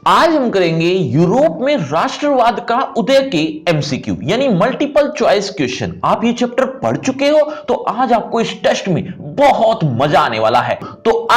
आज हम करेंगे यूरोप में राष्ट्रवाद का उदय के एमसीक्यू यानी मल्टीपल चॉइस क्वेश्चन। आप ये चैप्टर पढ़ चुके हो तो आज आपको इस टेस्ट में बहुत मजा आने वाला है। तो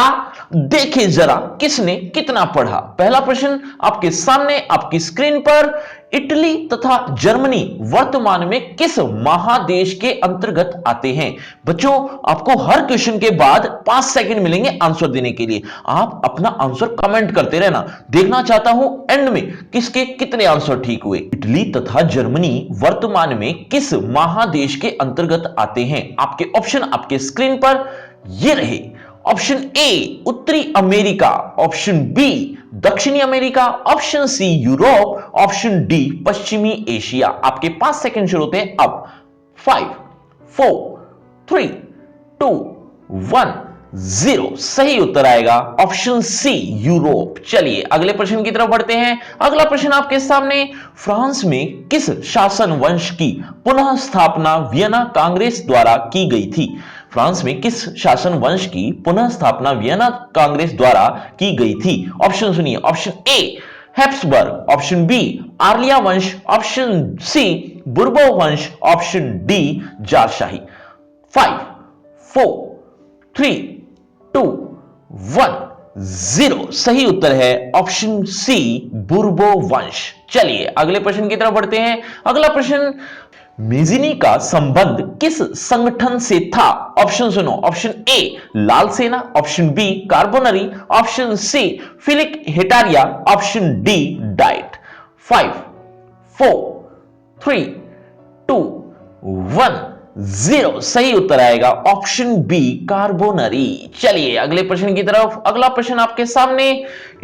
देखें जरा किसने कितना पढ़ा। पहला प्रश्न आपके सामने आपकी स्क्रीन पर, इटली तथा जर्मनी वर्तमान में किस महादेश के अंतर्गत आते हैं। बच्चों आपको हर क्वेश्चन के बाद 5 सेकंड मिलेंगे आंसर देने के लिए। आप अपना आंसर कमेंट करते रहना, देखना चाहता हूं एंड में किसके कितने आंसर ठीक हुए। इटली तथा जर्मनी वर्तमान में किस महादेश के अंतर्गत आते हैं। आपके ऑप्शन आपके स्क्रीन पर ये रहे। ऑप्शन ए उत्तरी अमेरिका, ऑप्शन बी दक्षिणी America, option C Europe, option D पश्चिमी एशिया। आपके 5 सेकंड शुरू होते हैं अब। 5 4 3 2 1 0। सही उत्तर आएगा ऑप्शन सी यूरोप। चलिए अगले प्रश्न की तरफ बढ़ते हैं। अगला प्रश्न आपके सामने, फ्रांस में किस शासन वंश की पुनः स्थापना वियना कांग्रेस द्वारा की गई थी। फ्रांस में किस शासन वंश की पुनः स्थापना वियना कांग्रेस द्वारा की गई थी। ऑप्शन सुनिए। Option A Habsburg, option B आर्लिया वंश, ऑप्शन सी बुर्बो वंश, ऑप्शन डी जारशाही। 5 4 3 2 1 0। सही उत्तर है ऑप्शन सी बुर्बो वंश। चलिए अगले प्रश्न की तरफ बढ़ते हैं। अगला प्रश्न, मेजिनी का संबंध किस संगठन से था। ऑप्शन सुनो। ऑप्शन ए लाल सेना, option B Carbonari, option C Philike Hetaireia, option D diet. 5 4 3 2 1 0। सही उत्तर आएगा ऑप्शन बी कार्बोनरी। चलिए अगले प्रश्न की तरफ। अगला प्रश्न आपके सामने,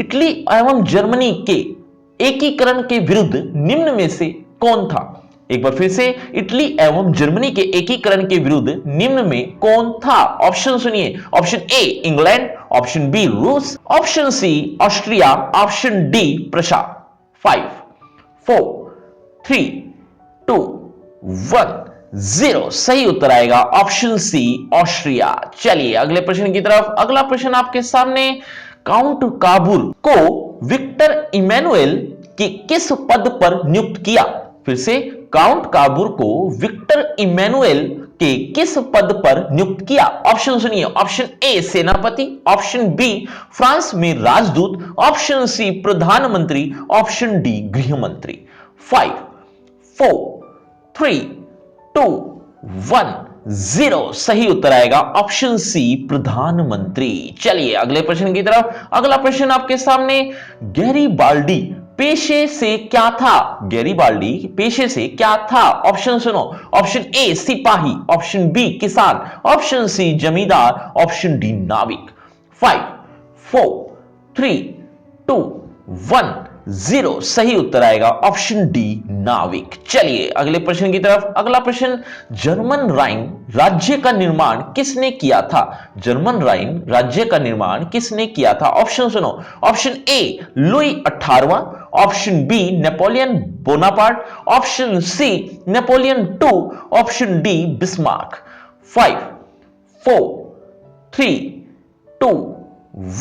इटली एवं जर्मनी के एकीकरण के विरुद्ध निम्न में से कौन था। एक बार फिर से, इटली एवं जर्मनी के एकीकरण के विरुद्ध निम्न में कौन था। ऑप्शन सुनिए। Option A England, option B रूस, option C Austria, option D प्रशा। 5 4 3 2 1 0। सही उत्तर आएगा ऑप्शन सी ऑस्ट्रिया। चलिए अगले प्रश्न की तरफ। अगला प्रश्न आपके सामने, काउंट काबूल को विक्टर इमैनुएल के किस पद पर नियुक्त किया। फिर से, काउंट काबूल को विक्टर इमैनुएल के किस पद पर नियुक्त किया। ऑप्शन सुनिए। ऑप्शन ए सेनापति, ऑप्शन बी फ्रांस में राजदूत, ऑप्शन सी प्रधानमंत्री, ऑप्शन डी गृहमंत्री। 5 4 3 2 1 0। सही उत्तर आएगा ऑप्शन सी प्रधानमंत्री। चलिए अगले प्रश्न की तरफ। अगला प्रश्न आपके सामने, गैरीबाल्डी पेशे से क्या था। गैरीबाल्डी पेशे से क्या था। ऑप्शन सुनो। ऑप्शन ए सिपाही, ऑप्शन बी किसान, ऑप्शन सी जमींदार, ऑप्शन डी नाविक। 5 4 3 2 1 0। सही उत्तर आएगा ऑप्शन डी नाविक। चलिए अगले प्रश्न की तरफ। अगला प्रश्न, जर्मन राइन राज्य का निर्माण किसने किया था। जर्मन राइन राज्य का निर्माण किसने किया था। ऑप्शन सुनो। ऑप्शन ए लुई 18वां, option B Napoleon Bonaparte, option C Napoleon 2, option D Bismarck. 5 4 3 2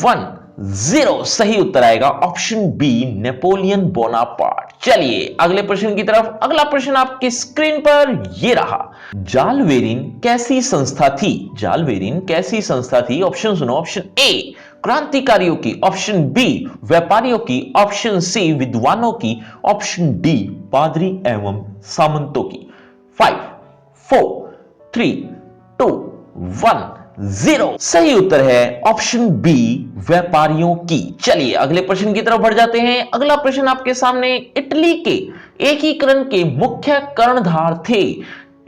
1 0। सही उत्तर आएगा ऑप्शन बी नेपोलियन बोनापार्ट। चलिए अगले प्रश्न की तरफ। अगला प्रश्न आपकी स्क्रीन पर ये रहा। जालवेरिन कैसी संस्था थी। जालवेरिन कैसी संस्था थी। ऑप्शन सुनो। ऑप्शन ए क्रांतिकारियों की, ऑप्शन बी व्यापारियों की, ऑप्शन सी विद्वानों की, ऑप्शन डी पादरी एवं सामंतों की। 5 4 3 2 1 0। सही उत्तर है ऑप्शन बी व्यापारियों की। चलिए अगले प्रश्न की तरफ बढ़ जाते हैं। अगला प्रश्न आपके सामने, इटली के एकीकरण के मुख्य कर्णधार थे।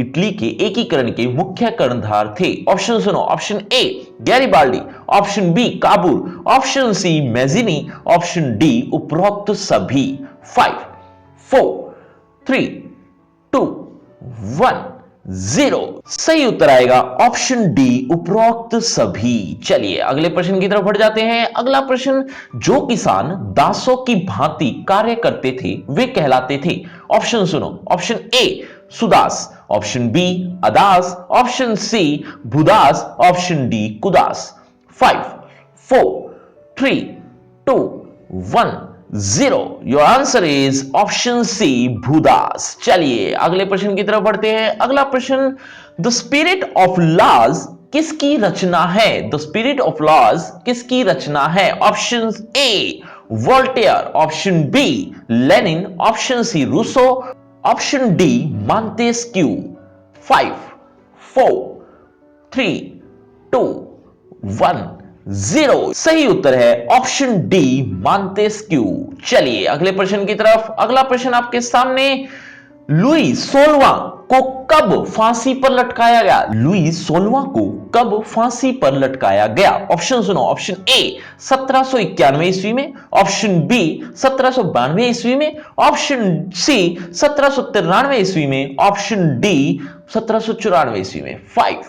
इटली के एकीकरण के मुख्य कर्णधार थे। ऑप्शन सुनो। Option A Garibaldi, option B काबूल, option C Mazzini, option D उपरोक्त सभी। 5 4 3 2 1 0। सही उत्तर आएगा ऑप्शन डी उपरोक्त सभी। चलिए अगले प्रश्न की तरफ बढ़ जाते हैं। अगला प्रश्न, जो किसान दासों की भांति कार्य करते थे वे कहलाते थे। ऑप्शन सुनो। ऑप्शन ए सुदास, ऑप्शन बी अदास, ऑप्शन सी भूदास, ऑप्शन डी कुदास। 5 4 3 2 1 0। Your answer is option C भूदास। चलिए अगले प्रश्न की तरफ बढ़ते हैं। अगला प्रश्न, द स्पिरिट ऑफ लॉज किसकी रचना है? द स्पिरिट ऑफ लॉज किसकी रचना है? Option A Voltaire, option B Lenin, option C Rousseau, option D Montesquieu. 5 4 3 2 1 0। सही उत्तर है ऑप्शन डी मॉन्टेस्क्यू। चलिए अगले प्रश्न की तरफ। अगला प्रश्न आपके सामने, लुई 16वां को कब फांसी पर लटकाया गया? लुई 16वां को कब फांसी पर लटकाया गया? ऑप्शन सुनो। ऑप्शन ए 1791 ईस्वी में, ऑप्शन बी 1792 ईस्वी में, ऑप्शन सी 1793 ईस्वी में, ऑप्शन डी 1794 ईस्वी में। 5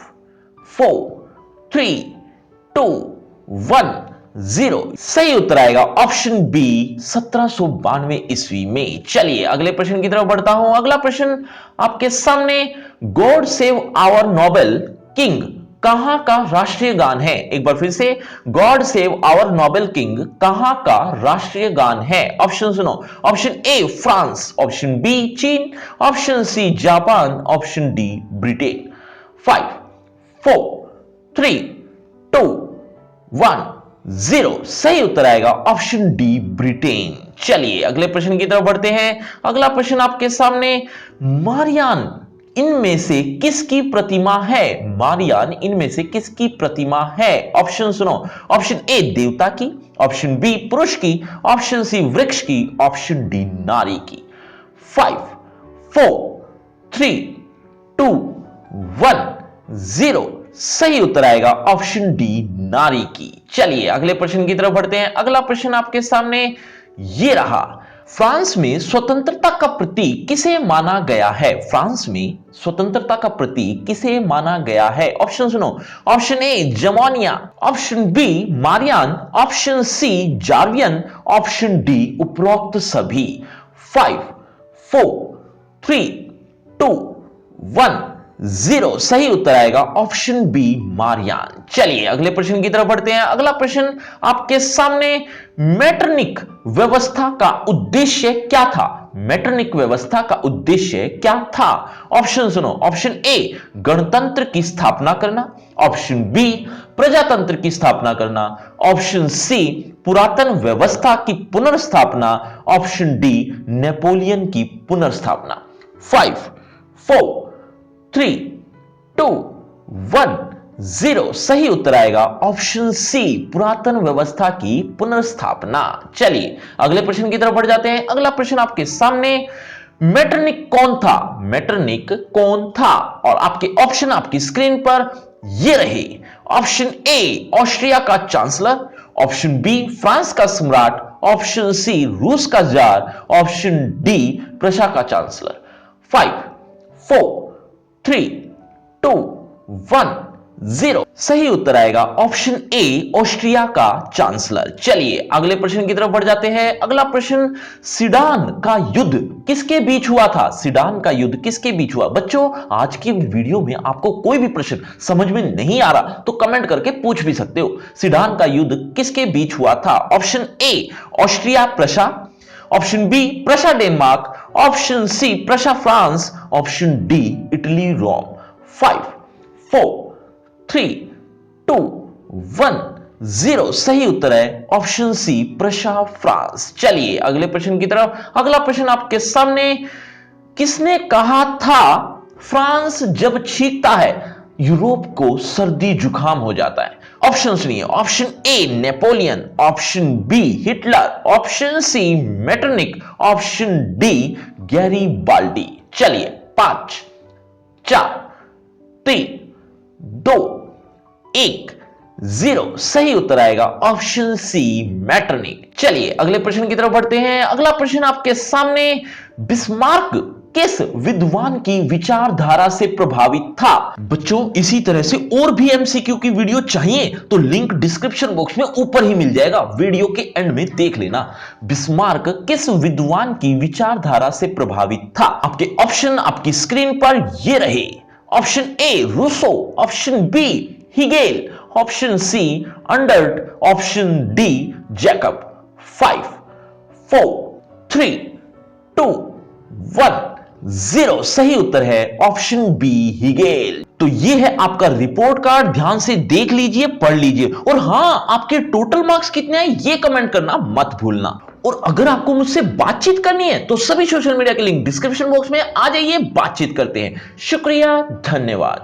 4 3 2 1 0। सही उत्तर आएगा ऑप्शन बी 1792 ईस्वी में। चलिए अगले प्रश्न की तरफ बढ़ता हूं। अगला प्रश्न आपके सामने, God save our noble king कहां का राष्ट्रीय गान है? एक बार फिर से, God save our noble king कहां का राष्ट्रीय गान है? ऑप्शन सुनो। Option A France, option B चीन, ऑप्शन सी जापान, ऑप्शन डी ब्रिटेन। 5 4 3 2 1 0। सही उत्तर आएगा ऑप्शन डी ब्रिटेन। चलिए अगले प्रश्न की तरफ बढ़ते हैं। अगला प्रश्न आपके सामने, मारियान इनमें से किसकी प्रतिमा है? मारियान इनमें से किसकी प्रतिमा है? ऑप्शन सुनो। ऑप्शन ए देवता की, ऑप्शन बी पुरुष की, ऑप्शन सी वृक्ष की, ऑप्शन डी नारी की। 5 4 3 2 1 0। सही उत्तर आएगा ऑप्शन डी नारी की। चलिए अगले प्रश्न की तरफ बढ़ते हैं। अगला प्रश्न आपके सामने ये रहा, फ्रांस में स्वतंत्रता का प्रतीक किसे माना गया है? फ्रांस में स्वतंत्रता का प्रतीक किसे माना गया है? ऑप्शन सुनो। ऑप्शन ए जमोनिया, option B Marianne, option C जार्वियन, ऑप्शन डी उपरोक्त सभी। 5 4 3 2 1 0। सही उत्तर आएगा ऑप्शन बी मारियान। चलिए अगले प्रश्न की तरफ बढ़ते हैं। अगला प्रश्न आपके सामने, मैटरनिक व्यवस्था का उद्देश्य क्या था? मैटरनिक व्यवस्था का उद्देश्य क्या था? ऑप्शन सुनो। ऑप्शन ए गणतंत्र की स्थापना करना, ऑप्शन बी प्रजातंत्र की स्थापना करना, ऑप्शन सी पुरातन व्यवस्था की पुनर्स्थापना, ऑप्शन डी नेपोलियन की पुनर्स्थापना। 5 4 3 2 1 0। सही उत्तर आएगा ऑप्शन सी पुरातन व्यवस्था की पुनर्स्थापना। चलिए अगले प्रश्न की तरफ बढ़ जाते हैं। अगला प्रश्न आपके सामने, मेटरनिक कौन था? मेटरनिक कौन था? और आपके ऑप्शन आपकी स्क्रीन पर ये रहे। ऑप्शन ए ऑस्ट्रिया का चांसलर, ऑप्शन बी फ्रांस का सम्राट, ऑप्शन सी रूस का जार, ऑप्शन डी प्रशा का चांसलर। 5 4 3 2 1 0। सही उत्तर आएगा ऑप्शन ए ऑस्ट्रिया का चांसलर। चलिए अगले प्रश्न की तरफ बढ़ जाते हैं। अगला प्रश्न, सीडान का युद्ध किसके बीच हुआ था? सीडान का युद्ध किसके बीच हुआ? बच्चों आज की वीडियो में आपको कोई भी प्रश्न समझ में नहीं आ रहा तो कमेंट करके पूछ भी सकते हो। सीडान का युद्ध किसके बीच हुआ था? Option A Austria Prussia, option B Prussia Denmark, option C Prussia France, option D Italy Rome. 5 4 3 2 1 0। सही उत्तर है ऑप्शन सी प्रशा फ्रांस। चलिए अगले प्रश्न की तरफ। अगला प्रश्न आपके सामने, किसने कहा था फ्रांस जब छींकता है यूरोप को सर्दी जुकाम हो जाता है? ऑप्शन सुनिए। Option A Napoleon, option B Hitler, option C Metternich, option D Garibaldi. चलिए 5 4 3 2 1 0। सही उत्तर आएगा ऑप्शन सी मेटरनिक। चलिए अगले प्रश्न की तरफ बढ़ते हैं। अगला प्रश्न आपके सामने, बिस्मार्क किस विद्वान की विचारधारा से प्रभावित था? बच्चों इसी तरह से और भी एमसीक्यू की वीडियो चाहिए तो लिंक डिस्क्रिप्शन बॉक्स में ऊपर ही मिल जाएगा, वीडियो के एंड में देख लेना। बिस्मार्क किस विद्वान की विचारधारा से प्रभावित था? आपके ऑप्शन आपकी स्क्रीन पर ये रहे। Option A Rousseau, option B Hegel, option C अंडर्ट, ऑप्शन डी जैकब। 5 4 3 2 1 0। सही उत्तर है ऑप्शन बी, हिगेल। तो ये है आपका रिपोर्ट कार्ड, ध्यान से देख लीजिए, पढ़ लीजिए, और हां, आपके टोटल मार्क्स कितने हैं ये कमेंट करना मत भूलना। और अगर आपको मुझसे बातचीत करनी है तो सभी सोशल मीडिया के लिंक डिस्क्रिप्शन बॉक्स में आ जाइए, बातचीत करते हैं। शुक्रिया, धन्यवाद।